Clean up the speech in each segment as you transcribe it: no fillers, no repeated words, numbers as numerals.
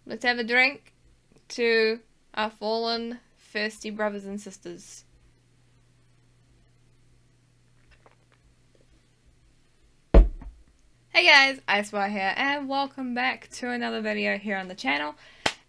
Let's have a drink to our fallen, thirsty brothers and sisters. Hey guys, IceWire here, and welcome back to another video here on the channel.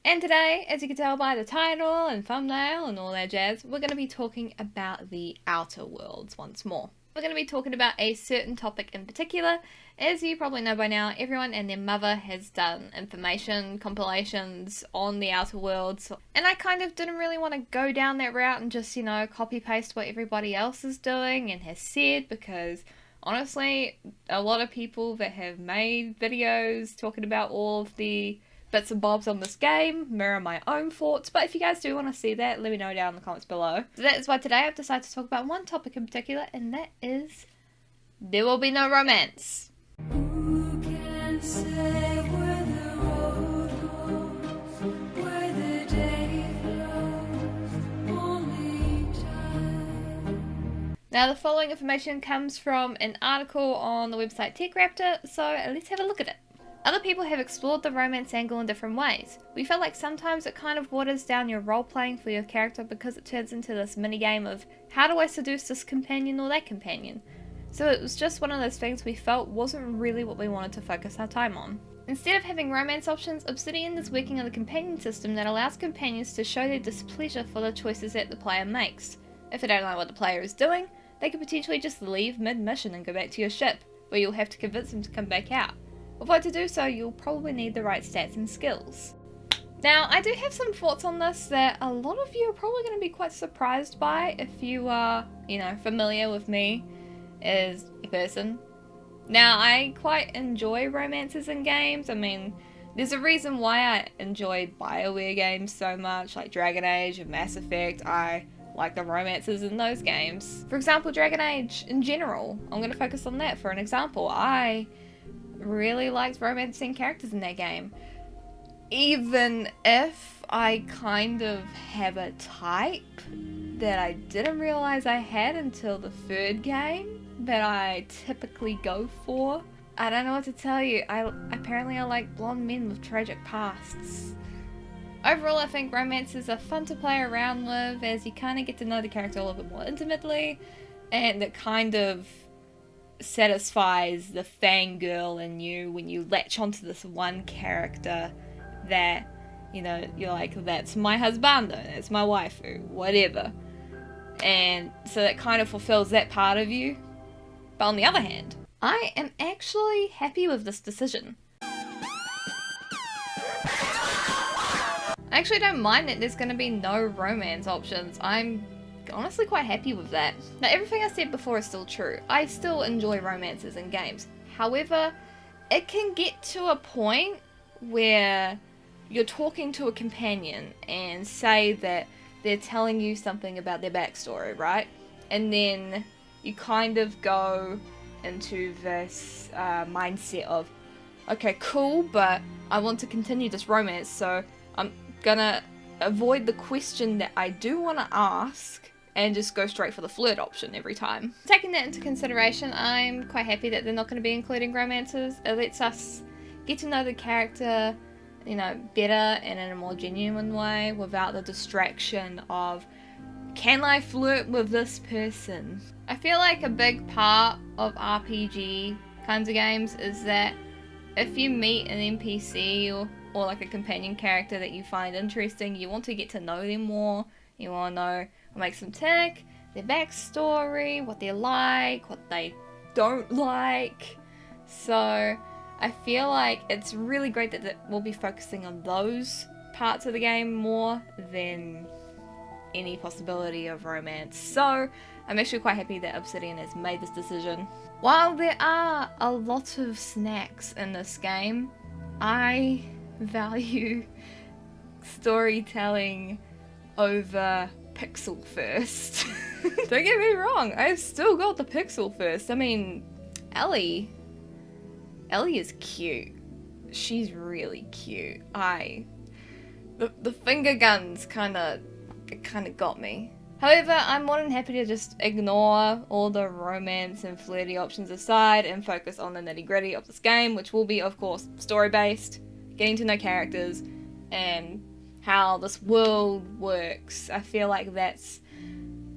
And today, as you can tell by the title and thumbnail and all that jazz, we're going to be talking about the Outer Worlds once more. We're going to be talking about a certain topic in particular. As you probably know by now, everyone and their mother has done information compilations on the Outer Worlds, and I kind of didn't really want to go down that route and just, copy paste what everybody else is doing and has said, because honestly, a lot of people that have made videos talking about all of the bits and bobs on this game mirror my own thoughts, but if you guys do want to see that, let me know down in the comments below. So that is why today I've decided to talk about one topic in particular, and that is there will be no romance. Who can say where the road goes, where the day flows, only time. Now the following information comes from an article on the website TechRaptor, so let's have a look at it. Other people have explored the romance angle in different ways. We felt like sometimes it kind of waters down your role playing for your character because it turns into this mini game of how do I seduce this companion or that companion. So it was just one of those things we felt wasn't really what we wanted to focus our time on. Instead of having romance options, Obsidian is working on a companion system that allows companions to show their displeasure for the choices that the player makes. If they don't like what the player is doing, they could potentially just leave mid-mission and go back to your ship, where you'll have to convince them to come back out. Although to do so, you'll probably need the right stats and skills. Now, I do have some thoughts on this that a lot of you are probably going to be quite surprised by if you are, familiar with me as a person. Now, I quite enjoy romances in games. I mean, there's a reason why I enjoy BioWare games so much, like Dragon Age and Mass Effect. I like the romances in those games. For example, Dragon Age in general. I'm going to focus on that for an example. I really liked romancing characters in that game. Even if I kind of have a type that I didn't realize I had until the third game that I typically go for. I don't know what to tell you. I like blonde men with tragic pasts. Overall, I think romances are fun to play around with as you kind of get to know the character a little bit more intimately, and it kind of satisfies the fangirl in you when you latch onto this one character that, you're like, that's my husband, that's my waifu, whatever. And so that kind of fulfills that part of you. But on the other hand, I am actually happy with this decision. I actually don't mind that there's going to be no romance options. I'm honestly quite happy with that. Now, everything I said before is still true. I still enjoy romances in games. However, it can get to a point where you're talking to a companion and say that they're telling you something about their backstory, right? And then you kind of go into this mindset of, okay, cool, but I want to continue this romance, so I'm gonna avoid the question that I do want to ask and just go straight for the flirt option every time. Taking that into consideration, I'm quite happy that they're not going to be including romances. It lets us get to know the character, better and in a more genuine way without the distraction of, can I flirt with this person? I feel like a big part of RPG kinds of games is that if you meet an NPC or like a companion character that you find interesting, you want to get to know them more. You want to know what makes them tick, their backstory, what they're like, what they don't like. So I feel like it's really great that we'll be focusing on those parts of the game more than any possibility of romance. So I'm actually quite happy that Obsidian has made this decision. While there are a lot of snacks in this game, I value storytelling over pixel first. Don't get me wrong, I've still got the pixel first. I mean, Ellie is cute. She's really cute. The finger guns kinda got me. However, I'm more than happy to just ignore all the romance and flirty options aside and focus on the nitty gritty of this game, which will be, of course, story based, getting to know characters, and how this world works. I feel like that's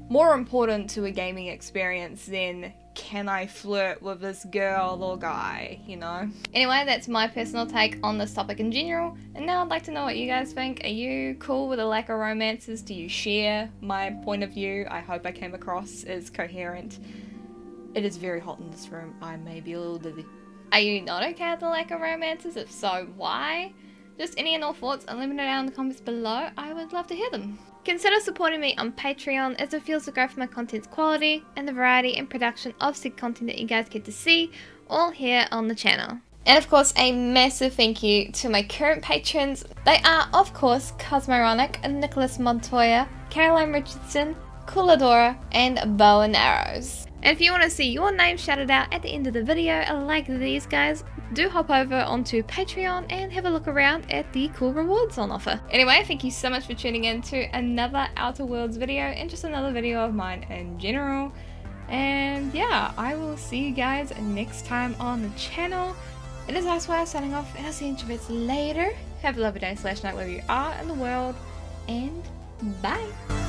more important to a gaming experience than can I flirt with this girl or guy, you know? Anyway, that's my personal take on this topic in general, and now I'd like to know what you guys think. Are you cool with a lack of romances? Do you share my point of view? I hope I came across as coherent. It is very hot in this room. I may be a little dizzy. Are you not okay with the lack of romances? If so, why? Just any and all thoughts, and let me know down in the comments below. I would love to hear them. Consider supporting me on Patreon, as it feels to grow for my content's quality and the variety and production of said content that you guys get to see all here on the channel. And of course, a massive thank you to my current patrons. They are, of course, Cosmoronic, Nicholas Montoya, Caroline Richardson, Cooladora, and Bow and Arrows. And if you want to see your name shouted out at the end of the video like these guys, do hop over onto Patreon and have a look around at the cool rewards on offer. Anyway, thank you so much for tuning in to another Outer Worlds video and just another video of mine in general. And yeah, I will see you guys next time on the channel. It is IceWire signing off, and I'll see you introverts later. Have a lovely day / night wherever you are in the world, and bye!